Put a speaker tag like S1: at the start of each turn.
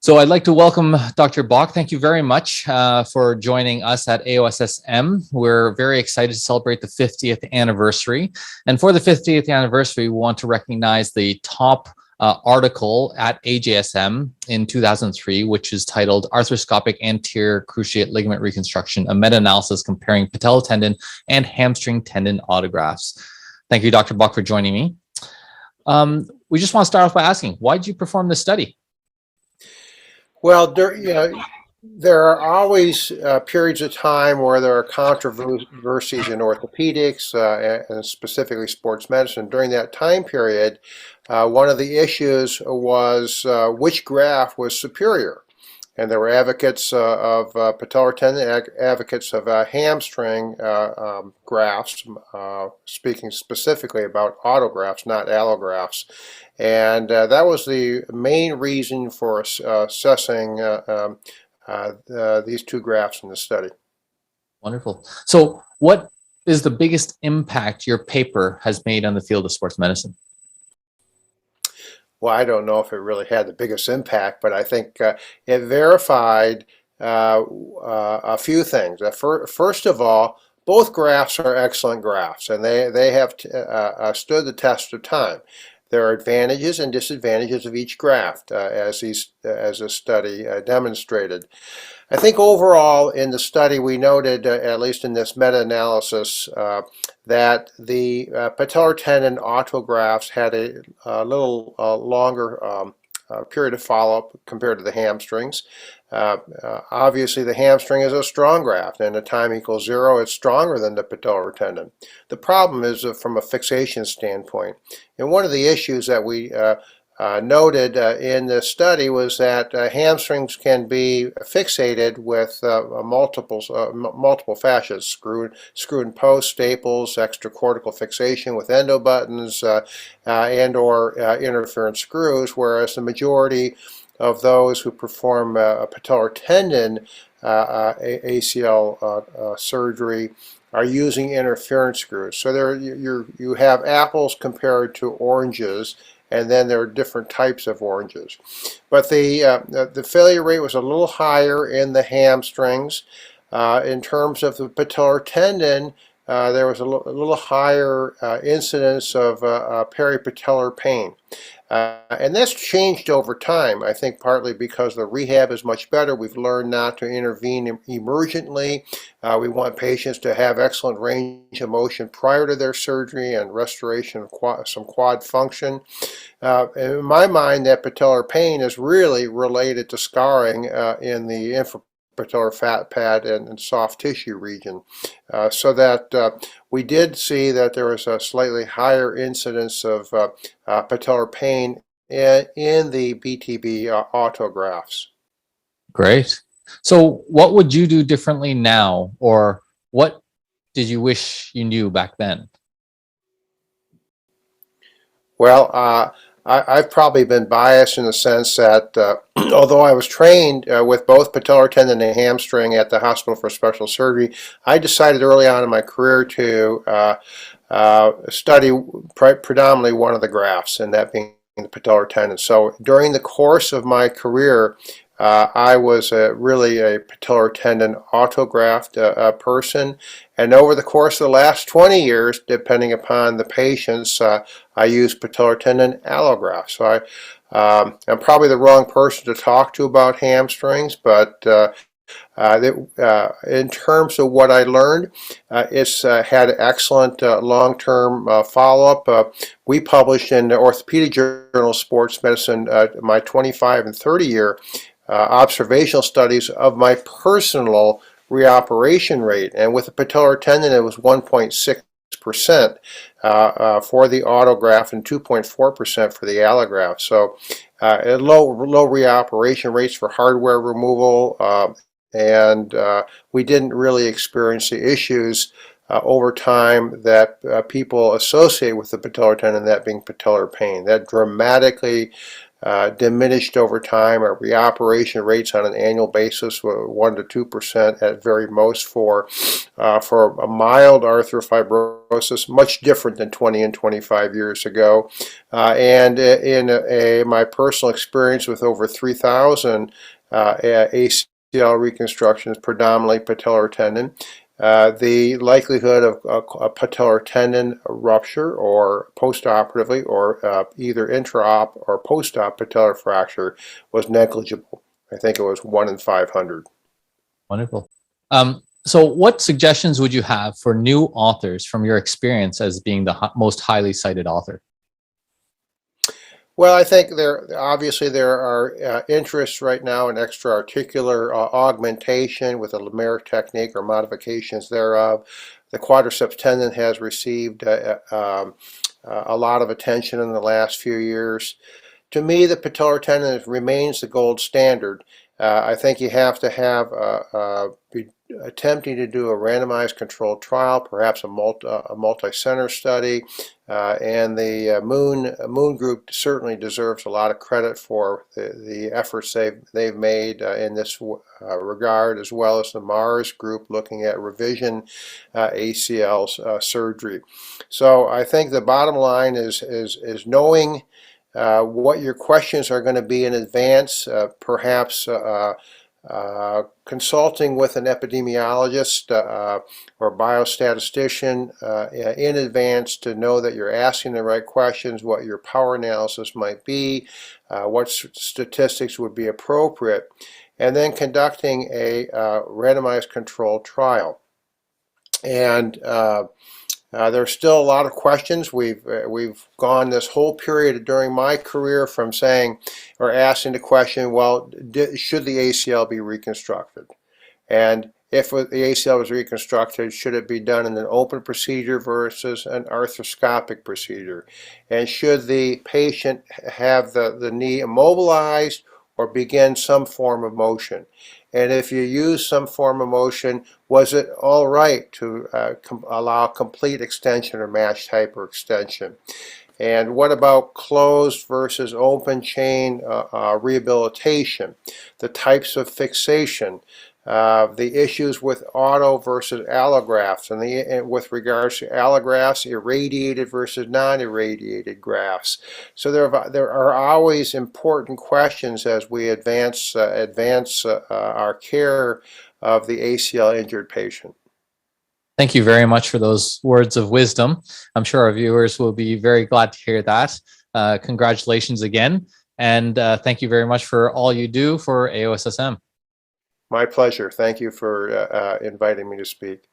S1: So I'd like to welcome Dr. Bach. Thank you very much for joining us at AJSM. We're very excited to celebrate the 50th anniversary. And for the 50th anniversary, we want to recognize the top article at AJSM in 2003, which is titled Arthroscopic Anterior Cruciate Ligament Reconstruction, a meta-analysis comparing patella tendon and hamstring tendon autografts. Thank you, Dr. Bach, for joining me. We just want to start off by asking, why did you perform this study?
S2: Well, there are always periods of time where there are controversies in orthopedics and specifically sports medicine. During that time period, one of the issues was which graft was superior. And there were advocates of patellar tendon, advocates of hamstring grafts, speaking specifically about autografts, not allografts. And that was the main reason for assessing these two grafts in the study.
S1: Wonderful. So what is the biggest impact your paper has made on the field of sports medicine?
S2: Well, I don't know if it really had the biggest impact, but I think it verified a few things. First of all, both grafts are excellent grafts, and they have stood the test of time. There are advantages and disadvantages of each graft, as the study demonstrated. I think overall in the study we noted, at least in this meta-analysis, that the patellar tendon autografts had a little longer period of follow-up compared to the hamstrings. Obviously the hamstring is a strong graft, and at time equals 0 it's stronger than the patellar tendon. The problem is from a fixation standpoint, and one of the issues that we noted in the study was that hamstrings can be fixated with multiple fascias, screw and post, staples, extracortical fixation with endo buttons and or interference screws, whereas the majority of those who perform a patellar tendon ACL surgery are using interference screws. So there you have apples compared to oranges, and then there are different types of oranges. But the failure rate was a little higher in the hamstrings. In terms of the patellar tendon, there was a little higher incidence of peripatellar pain. And that's changed over time, I think partly because the rehab is much better. We've learned not to intervene emergently. We want patients to have excellent range of motion prior to their surgery and restoration of some quad function. In my mind, that patellar pain is really related to scarring in the infrapatellar fat pad and soft tissue region, so that we did see that there was a slightly higher incidence of patellar pain in the BTB autografts.
S1: Great. So what would you do differently now, or what did you wish you knew back then?
S2: Well, I've probably been biased in the sense that although I was trained with both patellar tendon and hamstring at the Hospital for Special Surgery, I decided early on in my career to study predominantly one of the grafts, and that being the patellar tendon. So during the course of my career, I was really a patellar tendon autograft person, and over the course of the last 20 years, depending upon the patients, I use patellar tendon allograft. So I'm probably the wrong person to talk to about hamstrings, but in terms of what I learned, it's had excellent long-term follow-up. We published in the Orthopedic Journal of Sports Medicine my 25 and 30-year observational studies of my personal reoperation rate, and with the patellar tendon it was 1.6% for the autograft and 2.4% for the allograft. So low reoperation rates for hardware removal, and we didn't really experience the issues over time that people associate with the patellar tendon, that being patellar pain. That dramatically diminished over time. Our reoperation rates on an annual basis were 1 to 2% at very most for a mild arthrofibrosis, much different than 20 and 25 years ago. And in my personal experience with over 3,000 ACL reconstructions, predominantly patellar tendon, the likelihood of a patellar tendon rupture or postoperatively or either intra-op or post-op patellar fracture was negligible. I think it was 1 in 500.
S1: Wonderful. So what suggestions would you have for new authors from your experience as being the most highly cited author?
S2: Well, I think obviously there are interests right now in extra-articular augmentation with a Lemaire technique or modifications thereof. The quadriceps tendon has received a lot of attention in the last few years. To me, the patellar tendon remains the gold standard. I think you have to be attempting to do a randomized controlled trial, perhaps a multi-center study, and the Moon group certainly deserves a lot of credit for the efforts they've made in this regard, as well as the Mars group looking at revision ACL surgery. So I think the bottom line is knowing what your questions are going to be in advance, perhaps consulting with an epidemiologist or biostatistician in advance to know that you're asking the right questions, what your power analysis might be, what statistics would be appropriate, and then conducting a randomized controlled trial. And there's still a lot of questions. We've gone this whole period during my career from saying or asking the question, well, should the ACL be reconstructed? And if the ACL was reconstructed, should it be done in an open procedure versus an arthroscopic procedure? And should the patient have the knee immobilized or begin some form of motion? And if you use some form of motion, was it all right to allow complete extension or matched hyperextension? And what about closed versus open chain rehabilitation? The types of fixation, the issues with auto versus allografts, and with regards to allografts, irradiated versus non-irradiated grafts. So there are always important questions as we advance our care of the ACL injured patient.
S1: Thank you very much for those words of wisdom. I'm sure our viewers will be very glad to hear that. Congratulations again. And thank you very much for all you do for AOSSM.
S2: My pleasure. Thank you for inviting me to speak.